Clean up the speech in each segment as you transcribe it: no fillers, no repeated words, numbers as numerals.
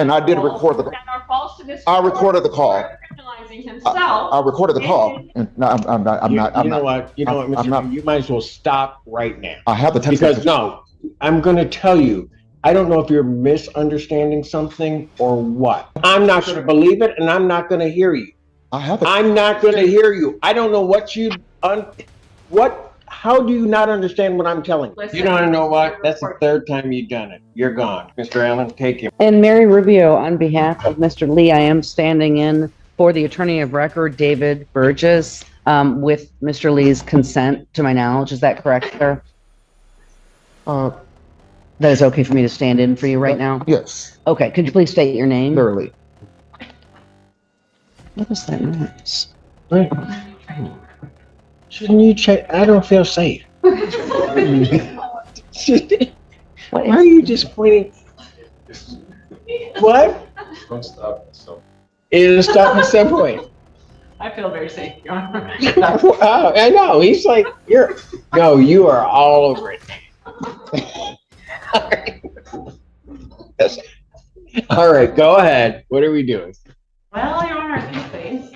And I did record the. That are false to this. I recorded the call. Criminalizing himself. I recorded the call. No, I'm not. You know what, Mr. You might as well stop right now. I have the text because message. no, I'm going to tell you. I don't know if you're misunderstanding something or what. I'm not going to believe it, and I'm not going to hear you. I'm not going to hear you. I don't know what you How do you not understand what I'm telling you? Listen, you don't know what? That's the third time you've done it. You're gone. Mr. Allen, take him. And Mary Rubio, on behalf of Mr. Lee, I am standing in for the attorney of record, David Burgess, with Mr. Lee's consent, to my knowledge. Is that correct, sir? That is okay for me to stand in for you right now? Yes. Okay, could you please state your name? Literally. What is that noise? Shouldn't you check? I don't feel safe. Why are you just pointing? What? Don't stop. So. It'll stop at some point. I feel very safe. Wow, I know. He's like, you are all over it. All right, go ahead. What are we doing? Well, Your Honor, a few things.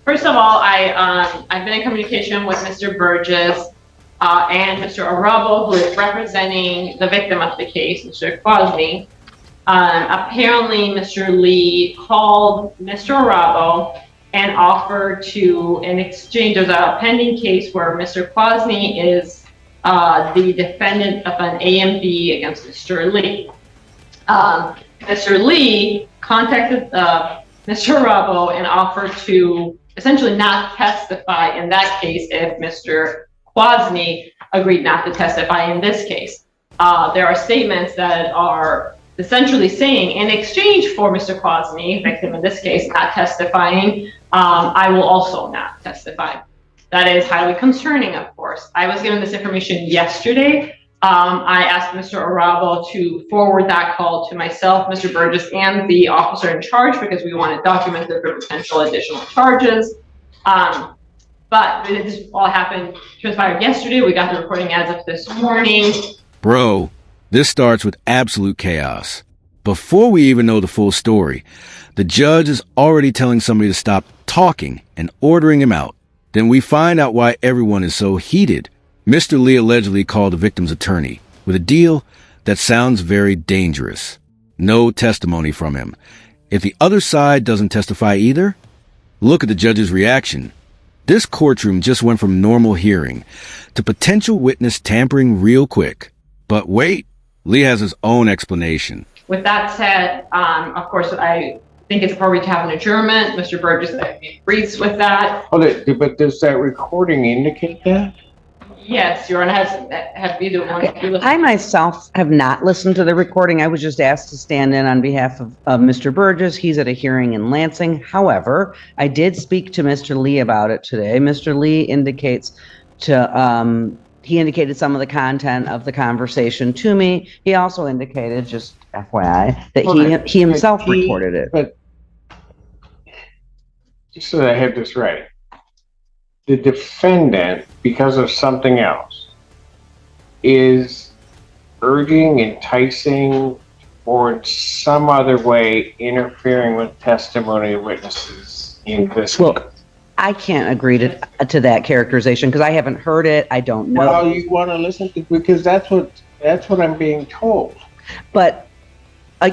First of all, I've been in communication with Mr. Burgess and Mr. Arabo, who is representing the victim of the case, Mr. Quasny. Apparently, Mr. Lee called Mr. Arabo and offered to, in exchange, there's a pending case where Mr. Quasny is the defendant of an AMD against Mr. Lee. Mr. Lee contacted Mr. Arabo and offered to essentially not testify in that case if Mr. Quasny agreed not to testify in this case. There are statements that are essentially saying, in exchange for Mr. Quasny, victim in this case, not testifying, I will also not testify. That is highly concerning, of course. I was given this information yesterday. I asked Mr. Arabo to forward that call to myself, Mr. Burgess, and the officer in charge because we want to document the potential additional charges. But this all transpired yesterday. We got the recording as of this morning. Bro, this starts with absolute chaos. Before we even know the full story, the judge is already telling somebody to stop talking and ordering him out. Then we find out why everyone is so heated. Mr. Lee allegedly called the victim's attorney with a deal that sounds very dangerous. No testimony from him. If the other side doesn't testify either, look at the judge's reaction. This courtroom just went from normal hearing to potential witness tampering real quick. But wait, Lee has his own explanation. With that said, of course, I think it's appropriate to have an adjournment. Mr. Burgess agrees with that. But does that recording indicate that? Yes, Your Honor, have either one of you I myself have not listened to the recording. I was just asked to stand in on behalf of Mr. Burgess. He's at a hearing in Lansing. However, I did speak to Mr. Lee about it today. Mr. Lee indicated some of the content of the conversation to me. He also indicated, just FYI, that he himself recorded it. But just so that I have this right, the defendant, because of something else, is urging, enticing, or in some other way interfering with testimony of witnesses in this case. I can't agree to that characterization because I haven't heard it. I don't know. Well, you want to listen to, because that's what I'm being told. But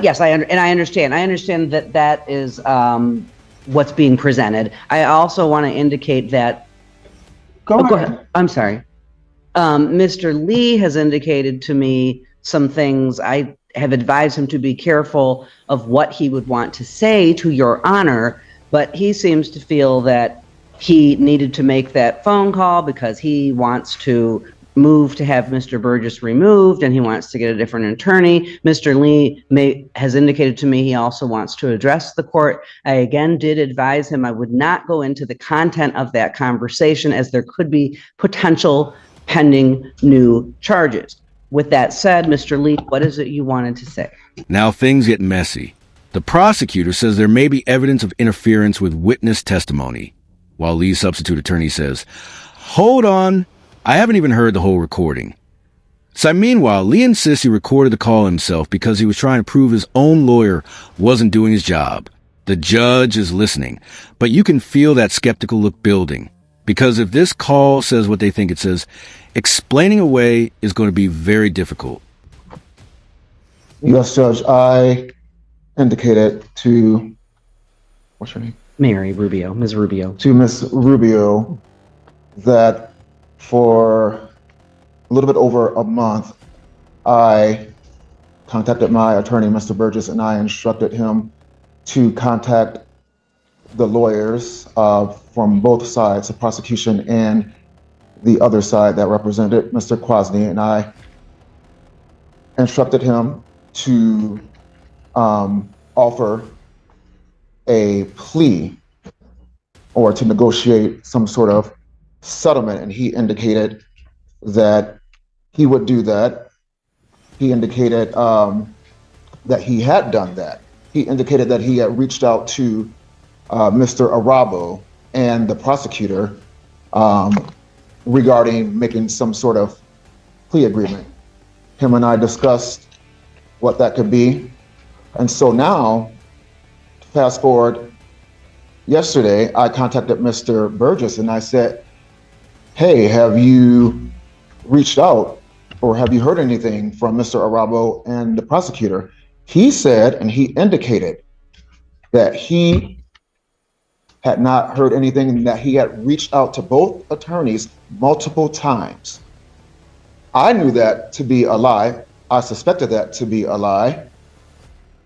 yes, I understand. I understand that is what's being presented. I also want to indicate that. Go ahead. I'm sorry. Mr. Lee has indicated to me some things. I have advised him to be careful of what he would want to say to Your Honor, but he seems to feel that he needed to make that phone call because he wants to move to have Mr. Burgess removed and he wants to get a different attorney. Mr. Lee has indicated to me he also wants to address the court. I again did advise him I would not go into the content of that conversation as there could be potential pending new charges. With that said, Mr. Lee, what is it you wanted to say? Now things get messy. The prosecutor says there may be evidence of interference with witness testimony, while Lee's substitute attorney says, hold on, I haven't even heard the whole recording. So meanwhile, Lee insists he recorded the call himself because he was trying to prove his own lawyer wasn't doing his job. The judge is listening, but you can feel that skeptical look building. Because if this call says what they think it says, explaining away is going to be very difficult. Yes, Judge, I indicated to, what's your name? Mary Rubio, Ms. Rubio. To Ms. Rubio that for a little bit over a month, I contacted my attorney, Mr. Burgess, and I instructed him to contact the lawyers from both sides, the prosecution and the other side that represented Mr. Kwasny, and I instructed him to offer a plea or to negotiate some sort of settlement, and he indicated that he would do that. He indicated that he had done that. He indicated that he had reached out to Mr. Arabo and the prosecutor regarding making some sort of plea agreement. Him and I discussed what that could be. And so now, fast forward, yesterday, I contacted Mr. Burgess and I said, hey, have you reached out or have you heard anything from Mr. Arabo and the prosecutor? He said, and he indicated that he had not heard anything and that he had reached out to both attorneys multiple times. I knew that to be a lie. I suspected that to be a lie.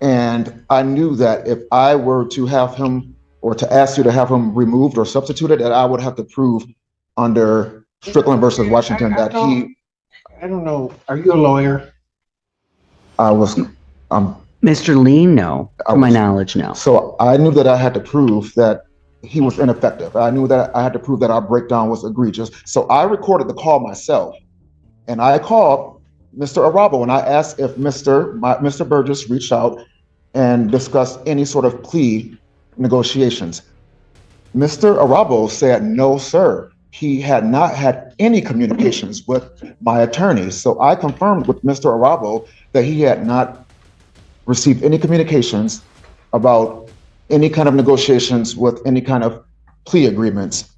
And I knew that if I were to have him or to ask you to have him removed or substituted, that I would have to prove under Strickland versus Washington that he. I don't know. Are you a lawyer? I was. Mr. Lee, no. To my knowledge, no. So I knew that I had to prove that he was ineffective. I knew that I had to prove that our breakdown was egregious. So I recorded the call myself, and I called Mr. Arabo and I asked if Mr. Burgess reached out and discussed any sort of plea negotiations. Mr. Arabo said, no, sir. He had not had any communications with my attorneys. So I confirmed with Mr. Arabo that he had not received any communications about any kind of negotiations with any kind of plea agreements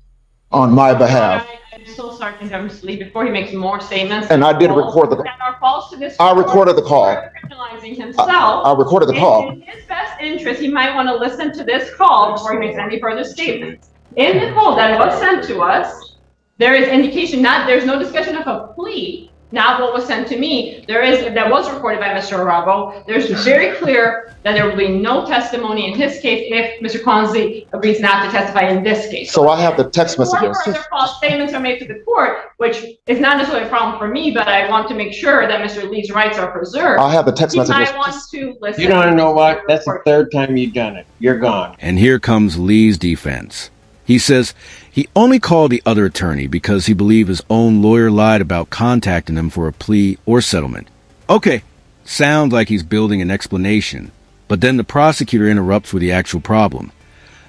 on my behalf. I'm so sorry to interrupt Mr. Lee before he makes more statements. And I did record the. That are false to this. I recorded the call. Criminalizing himself. I recorded the call. In his best interest, he might want to listen to this call before he makes any further statements. In the call that was sent to us, there is indication there's no discussion of a plea. Not what was sent to me. That was recorded by Mr. Arabo. There's very clear that there will be no testimony in his case if Mr. Consley agrees not to testify in this case. So I have the text messages. Before further false statements are made to the court, which is not necessarily a problem for me, but I want to make sure that Mr. Lee's rights are preserved. I have the text messages. I want to listen. You don't know what? That's the third time you've done it. You're gone. And here comes Lee's defense. He says he only called the other attorney because he believed his own lawyer lied about contacting him for a plea or settlement. Okay, sounds like he's building an explanation. But then the prosecutor interrupts with the actual problem.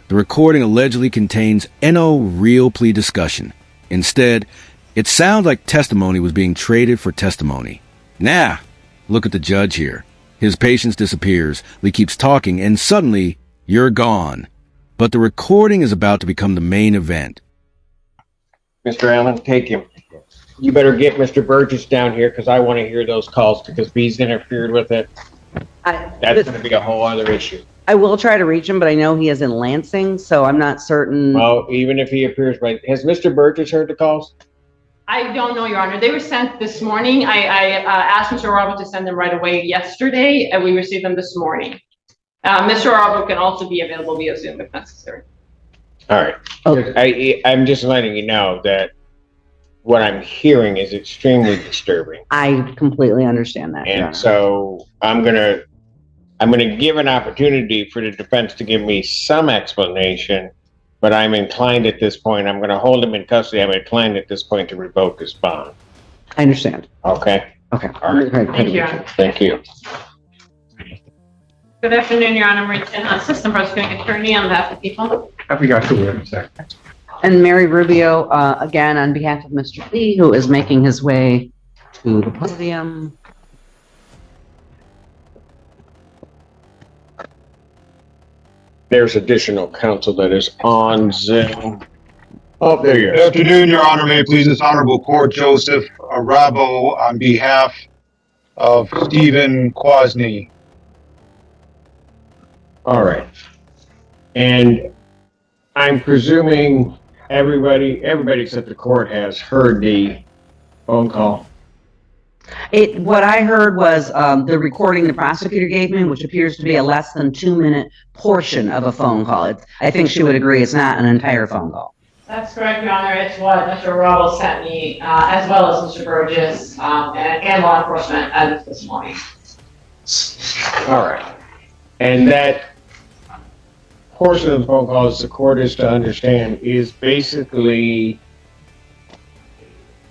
The recording allegedly contains no real plea discussion. Instead, it sounds like testimony was being traded for testimony. Nah, look at the judge here. His patience disappears. Lee keeps talking, and suddenly, you're gone. But the recording is about to become the main event. Mr. Allen, take him. You better get Mr. Burgess down here because I want to hear those calls because if he's interfered with it, that's going to be a whole other issue. I will try to reach him, but I know he is in Lansing, so I'm not certain. Well, even if he appears, has Mr. Burgess heard the calls? I don't know, Your Honor. They were sent this morning. I asked Mr. Arabo to send them right away yesterday, and we received them this morning. Mr. Arabo can also be available via Zoom if necessary. All right. Okay. I'm just letting you know that what I'm hearing is extremely disturbing. I completely understand that. And so I'm gonna give an opportunity for the defense to give me some explanation, but I'm inclined at this point, I'm gonna hold him in custody. I'm inclined at this point to revoke his bond. I understand. Okay. Okay. All right. Thank you, Your Honor. Thank you. Good afternoon, Your Honor. Marie Tin, Assistant Prosecuting Attorney on behalf of the people. I forgot to wait a second. And Mary Rubio, again, on behalf of Mr. Lee, who is making his way to the podium. There's additional counsel that is on Zoom. Oh, there you Good are. afternoon, Your Honor. May it please this honorable court, Joseph Arabo on behalf of Stephen Quasny. All right. And I'm presuming everybody except the court has heard the phone call. What I heard was the recording the prosecutor gave me, which appears to be a less than 2-minute portion of a phone call. I think she would agree it's not an entire phone call. That's correct, Your Honor. It's what Mr. Rubble sent me, as well as Mr. Burgess, and law enforcement as of this morning. All right. And that portion of the phone call, as the court is to understand, is basically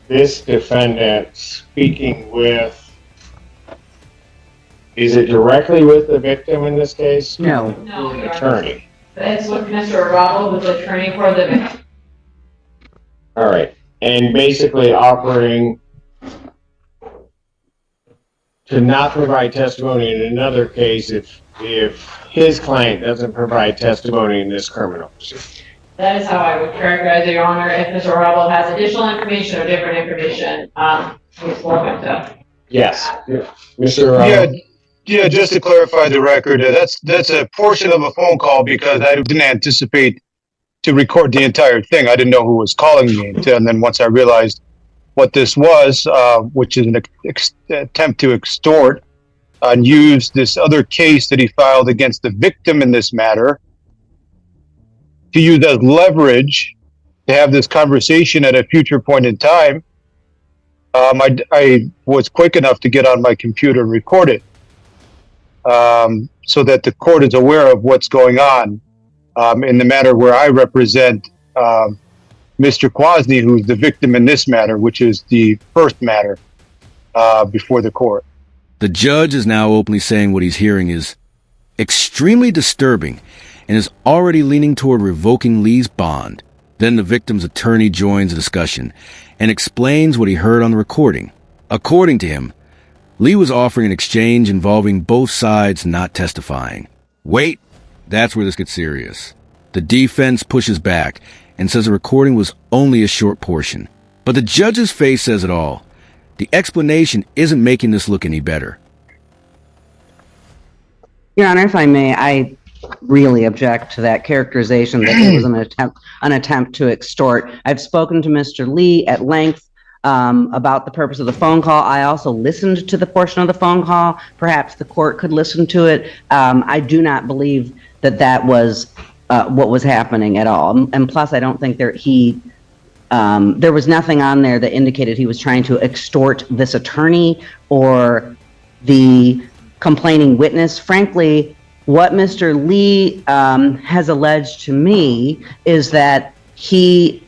this defendant speaking with, is it directly with the victim in this case? No. No, Your Honor. Attorney. It's with Mr. Rubble, who's the attorney for the victim. All right. And basically offering to not provide testimony in another case if his client doesn't provide testimony in this criminal proceeding. That is how I would characterize it, Your Honor. If Mr. Rubble has additional information or different information, he's welcome to. Yes. Mr. Yeah, just to clarify the record, that's a portion of a phone call because I didn't anticipate to record the entire thing. I didn't know who was calling me. And then once I realized what this was, which is an attempt to extort and use this other case that he filed against the victim in this matter to use as leverage to have this conversation at a future point in time, I was quick enough to get on my computer and record it so that the court is aware of what's going on in the matter where I represent Mr. Quasny, who's the victim in this matter, which is the first matter before the court. The judge is now openly saying what he's hearing is extremely disturbing and is already leaning toward revoking Lee's bond. Then the victim's attorney joins the discussion and explains what he heard on the recording. According to him, Lee was offering an exchange involving both sides not testifying. Wait, that's where this gets serious. The defense pushes back and says the recording was only a short portion. But the judge's face says it all. The explanation isn't making this look any better. Your Honor, if I may, I really object to that characterization that it was an attempt to extort. I've spoken to Mr. Lee at length about the purpose of the phone call. I also listened to the portion of the phone call. Perhaps the court could listen to it. I do not believe that was what was happening at all. And plus, I don't think there was nothing on there that indicated he was trying to extort this attorney or the complaining witness. Frankly, what Mr. Lee has alleged to me is that he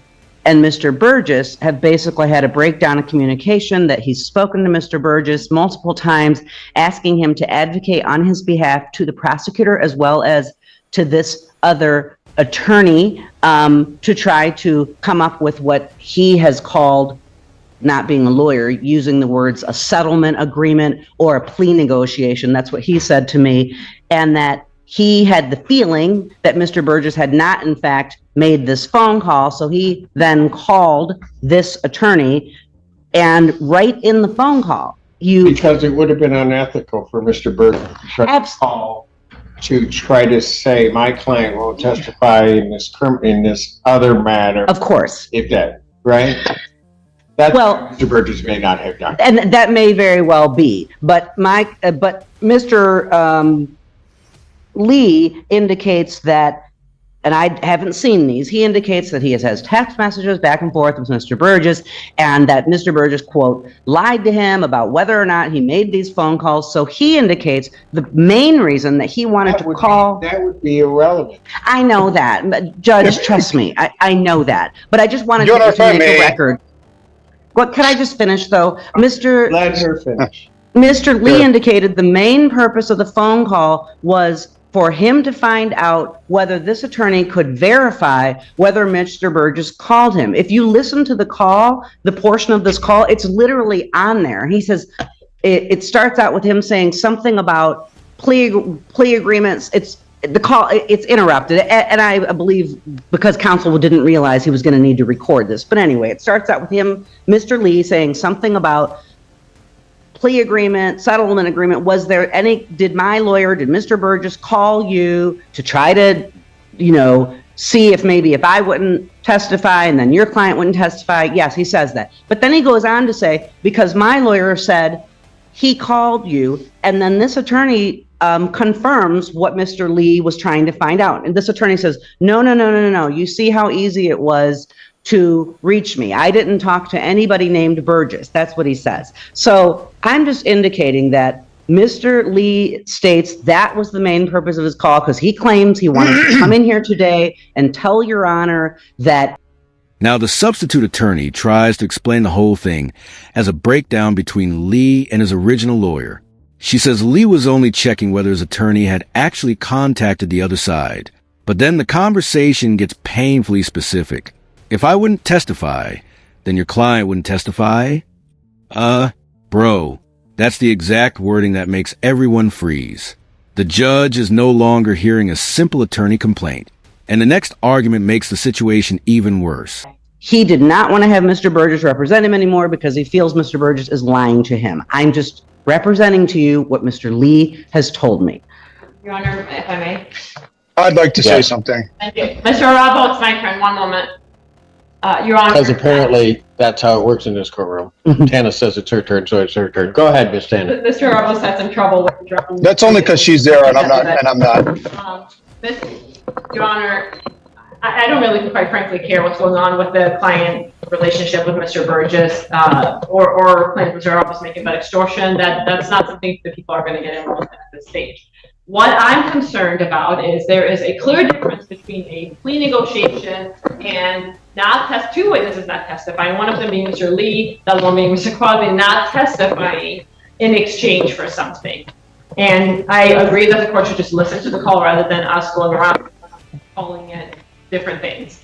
and Mr. Burgess have basically had a breakdown of communication, that he's spoken to Mr. Burgess multiple times, asking him to advocate on his behalf to the prosecutor as well as to this other attorney to try to come up with what he has called, not being a lawyer, using the words a settlement agreement or a plea negotiation. That's what he said to me. And that he had the feeling that Mr. Burgess had not, in fact, made this phone call. So he then called this attorney, and right in the phone call, because it would have been unethical for Mr. Burgess to try to say my client won't testify in this other matter. Of course. If that, right? That's well, Mr. Burgess may not have done. And that may very well be. But Mr. Lee indicates that, and I haven't seen these, he indicates that he has text messages back and forth with Mr. Burgess, and that Mr. Burgess, quote, lied to him about whether or not he made these phone calls. So he indicates the main reason that he wanted to call. That would be irrelevant. I know that, but Judge, trust me, I know that. But I just wanted to make a record. What, can I just finish though? Let her finish. Mr. Lee indicated the main purpose of the phone call was for him to find out whether this attorney could verify whether Mr. Burgess called him. If you listen to the call, the portion of this call, it's literally on there. He says, it starts out with him saying something about plea agreements. The call, it's interrupted, and I believe because counsel didn't realize he was going to need to record this. But anyway, it starts out with him, Mr. Lee, saying something about plea agreement, settlement agreement. Was there any, did Mr. Burgess call you to try to, see if I wouldn't testify and then your client wouldn't testify? Yes, he says that. But then he goes on to say, because my lawyer said he called you, and then this attorney confirms what Mr. Lee was trying to find out. And this attorney says, no. You see how easy it was to reach me. I didn't talk to anybody named Burgess. That's what he says. So I'm just indicating that Mr. Lee states that was the main purpose of his call, because he claims he wanted to come in here today and tell Your Honor that. Now, the substitute attorney tries to explain the whole thing as a breakdown between Lee and his original lawyer. She says Lee was only checking whether his attorney had actually contacted the other side. But then the conversation gets painfully specific. If I wouldn't testify, then your client wouldn't testify? Bro, that's the exact wording that makes everyone freeze. The judge is no longer hearing a simple attorney complaint. And the next argument makes the situation even worse. He did not want to have Mr. Burgess represent him anymore because he feels Mr. Burgess is lying to him. I'm just representing to you what Mr. Lee has told me. Your Honor, if I may. I'd like to say something. Thank you. Mr. Arabo, it's my turn. One moment. Your Honor. Because apparently that's how it works in this courtroom. Tana says it's her turn, so it's her turn. Go ahead, Miss Tana. Mr. Arabo had some trouble with interrupting. That's only because she's there and I'm not. Your Honor, I don't really, quite frankly, care what's going on with the client relationship with Mr. Burgess, or claims Mr. Arabo is making about extortion. That's not something that people are going to get involved in at this stage. What I'm concerned about is there is a clear difference between a plea negotiation and two witnesses not testifying, one of them being Mr. Lee, the other one being Mr. Quadley, not testifying in exchange for something. And I agree that the court should just listen to the call rather than us going around calling it different things.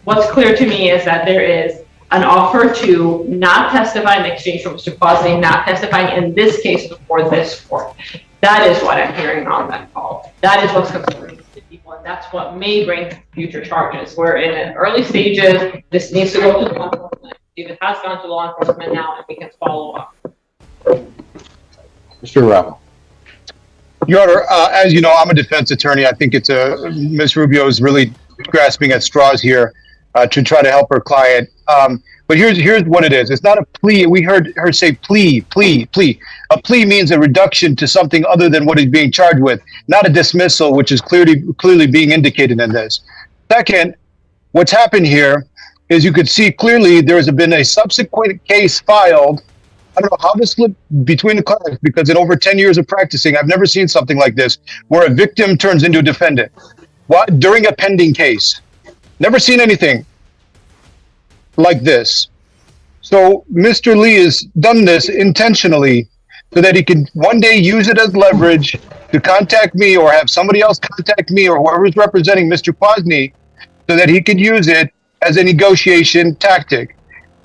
What's clear to me is that there is an offer to not testify in exchange for Mr. Quadley not testifying in this case before this court. That is what I'm hearing on that call. That is what's concerning to people, and that's what may bring future charges. We're in early stages. This needs to go to law enforcement. If it has gone to law enforcement now, and we can follow up. Mr. Arabo. Your Honor, as you know, I'm a defense attorney. I think it's Ms. Rubio is really grasping at straws here to try to help her client. But here's what it is. It's not a plea. We heard her say plea. A plea means a reduction to something other than what he's being charged with, not a dismissal, which is clearly being indicated in this. Second, what's happened here is you could see clearly there has been a subsequent case filed. I don't know how this slipped between the clients, because in over 10 years of practicing, I've never seen something like this, where a victim turns into a defendant during a pending case. Never seen anything like this. So Mr. Lee has done this intentionally so that he can one day use it as leverage to contact me or have somebody else contact me or whoever is representing Mr. Quasny, so that he could use it as a negotiation tactic.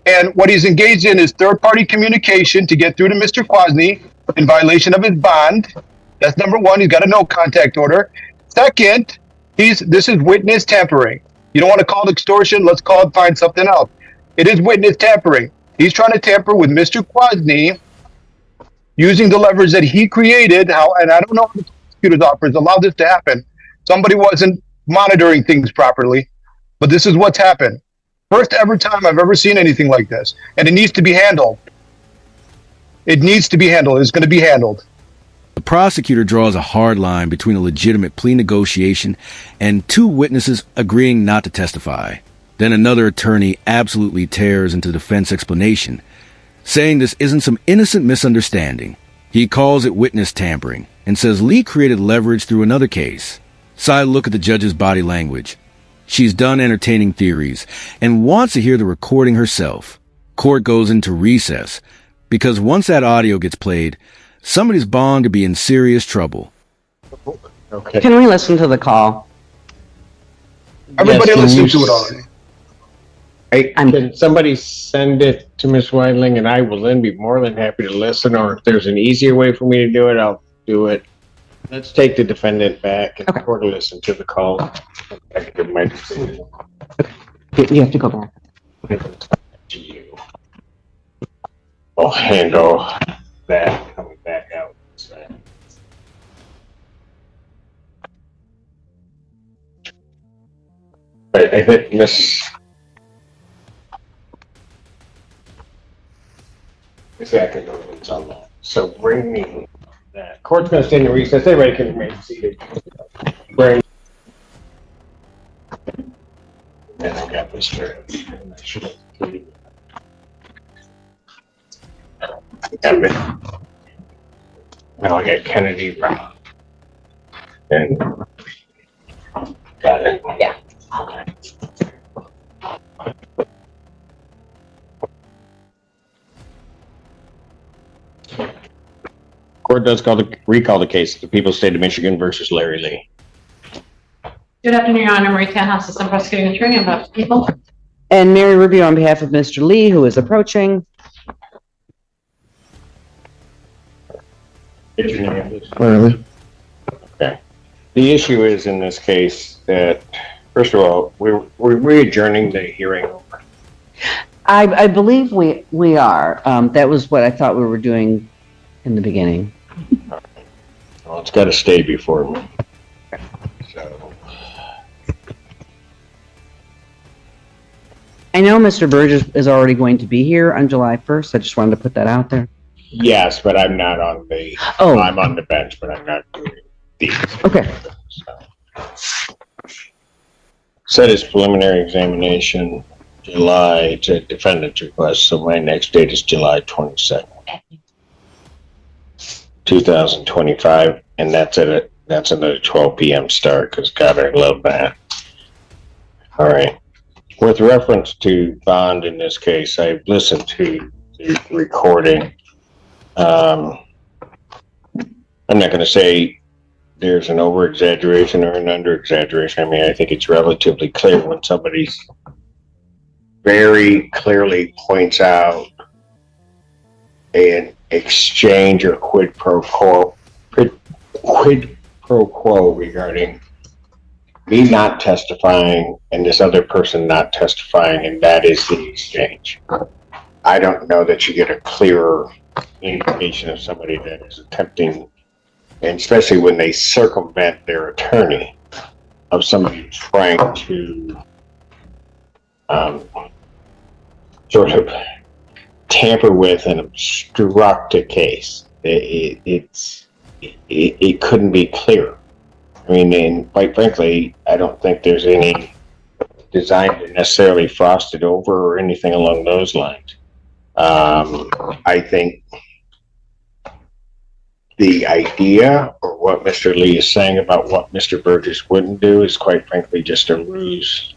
And what he's engaged in is third-party communication to get through to Mr. Quasny in violation of his bond. That's number one. He's got a no contact order. Second, this is witness tampering. You don't want to call it extortion. Let's find something else. It is witness tampering. He's trying to tamper with Mr. Quasny using the leverage that he created. And I don't know how the prosecutor's office allowed this to happen. Somebody wasn't monitoring things properly, but this is what's happened. First ever time I've ever seen anything like this. And it needs to be handled. It needs to be handled. It's going to be handled. The prosecutor draws a hard line between a legitimate plea negotiation and two witnesses agreeing not to testify. Then another attorney absolutely tears into defense explanation, saying this isn't some innocent misunderstanding. He calls it witness tampering and says Lee created leverage through another case. Side look at the judge's body language. She's done entertaining theories and wants to hear the recording herself. Court goes into recess because once that audio gets played, somebody's bound to be in serious trouble. Okay. Can we listen to the call? Everybody Yes, can listened you to it already. Hey, I'm- can somebody send it to Ms. Weidling, and I will then be more than happy to listen, or if there's an easier way for me to do it, I'll do it. Let's take the defendant back and Okay. court listen to the call. I can give my decision You have to go back. to you. I'll handle that coming back out. I think Miss Atkins on that. So bring me that. Court's gonna stand in recess. Everybody can remain seated. Bring. And I got Mr. Now I got Kennedy Brown. And got it. Yeah. Okay. Court does recall the case of the People's State of Michigan versus Larry Lee. Good afternoon, Your Honor. Marie Tanhouse, Assistant Prosecuting Attorney on behalf of the people. And Mary Rubio on behalf of Mr. Lee, who is approaching. Get your name, please. Clearly. Okay. The issue is in this case that, first of all, we're adjourning the hearing over. I believe we are. That was what I thought we were doing in the beginning. Well, it's got to stay before me. So, I know Mr. Burgess is already going to be here on July 1st. I just wanted to put that out there. yes, but I'm not on the. Oh. I'm on the bench, but I'm not doing these. Okay. So. Set his preliminary examination July to defendant's request, so my next date is July 22nd, 2025, and that's another 12 p.m. start, because God, I love that. All right. With reference to bond in this case, I've listened to the recording. I'm not going to say there's an over-exaggeration or an under-exaggeration. I mean, I think it's relatively clear when somebody very clearly points out an exchange or quid pro quo regarding me not testifying and this other person not testifying, and that is the exchange. I don't know that you get a clearer indication of somebody that is attempting, and especially when they circumvent their attorney, of somebody trying to sort of tamper with and obstruct a case. It couldn't be clearer. I mean, and quite frankly, I don't think there's any design to necessarily frost it over or anything along those lines. I think the idea or what Mr. Lee is saying about what Mr. Burgess wouldn't do is quite frankly just a ruse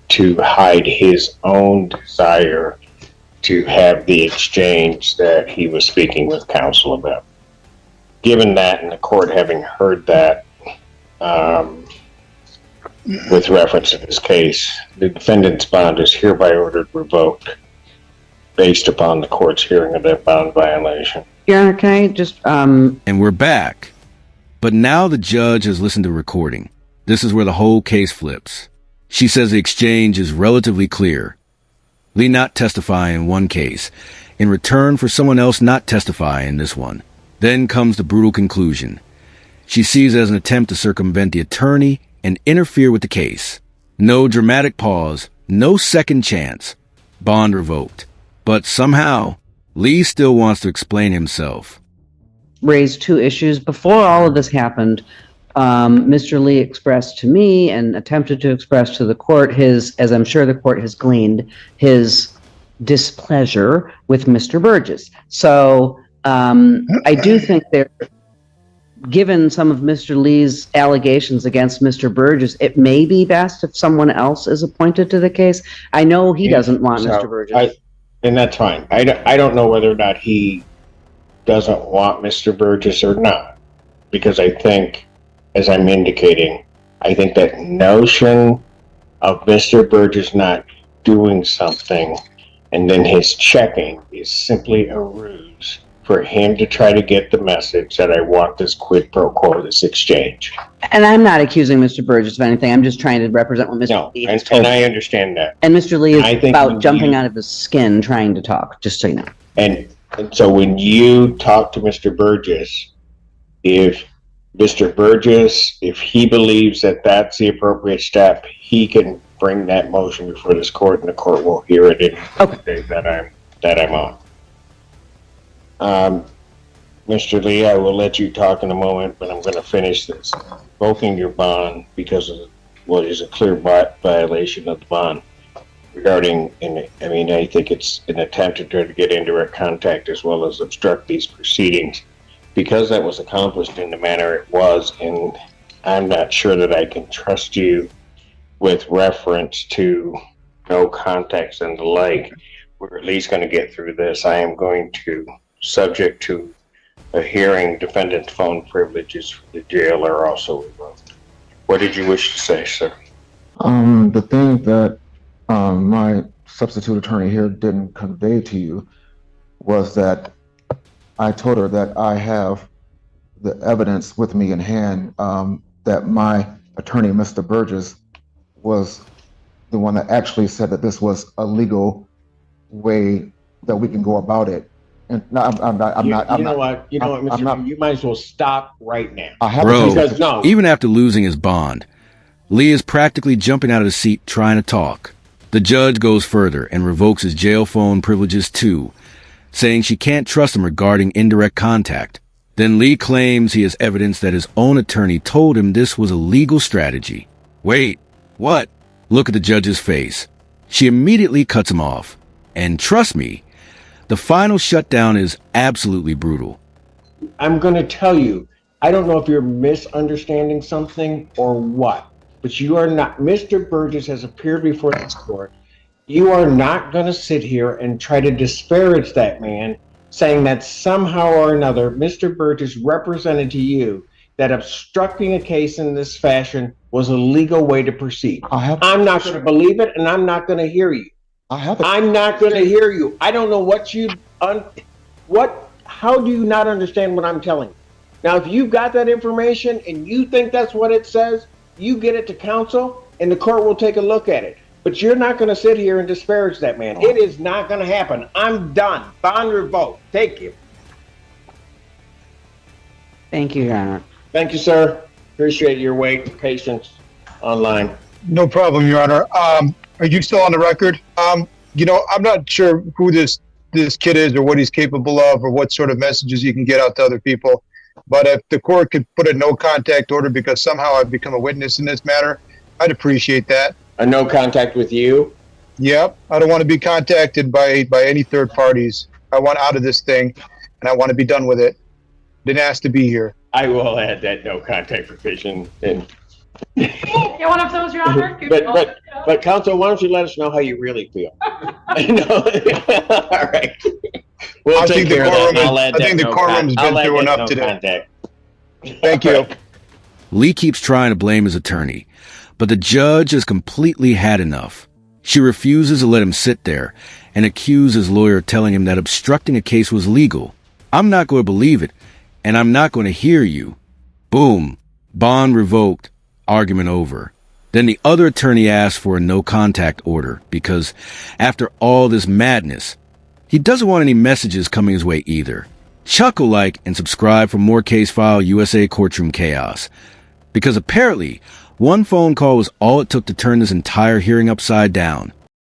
to hide his own desire to have the exchange that he was speaking with counsel about. Given that, and the court having heard that, with reference to this case, the defendant's bond is hereby ordered revoked based upon the court's hearing of that bond violation. Your Honor, can I just, And we're back. But now the judge has listened to the recording. This is where the whole case flips. She says the exchange is relatively clear. Lee not testifying in one case, in return for someone else not testifying in this one. Then comes the brutal conclusion. She sees it as an attempt to circumvent the attorney and interfere with the case. No dramatic pause, no second chance. Bond revoked. But somehow, Lee still wants to explain himself. raised two issues. Before all of this happened, Mr. Lee expressed to me and attempted to express to the court his, as I'm sure the court has gleaned, his displeasure with Mr. Burgess. So I do think there, given some of Mr. Lee's allegations against Mr. Burgess, it may be best if someone else is appointed to the case. I know he doesn't want Mr. Burgess. And that's fine. I don't know whether or not he doesn't want Mr. Burgess or not, because I think as I'm indicating, I think that notion of Mr. Burgess not doing something and then his checking is simply a ruse for him to try to get the message that I want this quid pro quo, this exchange. And I'm not accusing Mr. Burgess of anything. I'm just trying to represent what Mr. No, Lee has and told me. I understand that. And Mr. Lee I is think about when jumping you- out of his skin trying to talk, just so you know. And so when you talk to Mr. Burgess, if Mr. Burgess, if he believes that that's the appropriate step, he can bring that motion before this court, and the court will hear it in the day that I'm on. Mr. Lee, I will let you talk in a moment, but I'm going to finish this. Revoking your bond because of what is a clear violation of the bond regarding, I think it's an attempt to try to get indirect contact as well as obstruct these proceedings. Because that was accomplished in the manner it was, and I'm not sure that I can trust you with reference to no context and the like, we're at least going to get through this. I am going to, subject to a hearing, defendant's phone privileges for the jail are also revoked. What did you wish to say, sir? The thing that my substitute attorney here didn't convey to you was that I told her that I have the evidence with me in hand, that my attorney, Mr. Burgess, was the one that actually said that this was a legal way that we can go about it. And no, You might as well stop right now. Bro, even after losing his bond, Lee is practically jumping out of his seat trying to talk. The judge goes further and revokes his jail phone privileges too, saying she can't trust him regarding indirect contact. Then Lee claims he has evidence that his own attorney told him this was a legal strategy. Wait, what? Look at the judge's face. She immediately cuts him off. And trust me, the final shutdown is absolutely brutal. I'm going to tell you, I don't know if you're misunderstanding something or what, but you are not. Mr. Burgess has appeared before this court. You are not going to sit here and try to disparage that man, saying that somehow or another Mr. Burgess represented to you that obstructing a case in this fashion was a legal way to proceed. I'm not going to believe it, and I'm not going to hear you. I'm not going to hear you. I don't know how do you not understand what I'm telling you? Now, if you've got that information and you think that's what it says, you get it to counsel and the court will take a look at it. But you're not going to sit here and disparage that man. It is not going to happen. I'm done. Bond revoked. Thank you. Thank you, Your Honor. Thank you, sir. Appreciate your wait and patience online. No problem, Your Honor. Are you still on the record? I'm not sure who this kid is or what he's capable of or what sort of messages he can get out to other people. But if the court could put a no contact order because somehow I've become a witness in this matter, I'd appreciate that. A no contact with you? Yep. I don't want to be contacted by any third parties. I want out of this thing and I want to be done with it. Didn't ask to be here. I will add that no contact provision in. Yeah, one of those, Your Honor. But counsel, why don't you let us know how you really feel? All right. We'll take care of that. I think the courtroom's been through enough today. Thank you. Lee keeps trying to blame his attorney, but the judge has completely had enough. She refuses to let him sit there and accuse his lawyer, telling him that obstructing a case was legal. I'm not going to believe it, and I'm not going to hear you. Boom. Bond revoked. Argument over. Then the other attorney asked for a no contact order because after all this madness, he doesn't want any messages coming his way either. Chuckle like and subscribe for more Case File USA Courtroom Chaos. Because apparently, one phone call was all it took to turn this entire hearing upside down.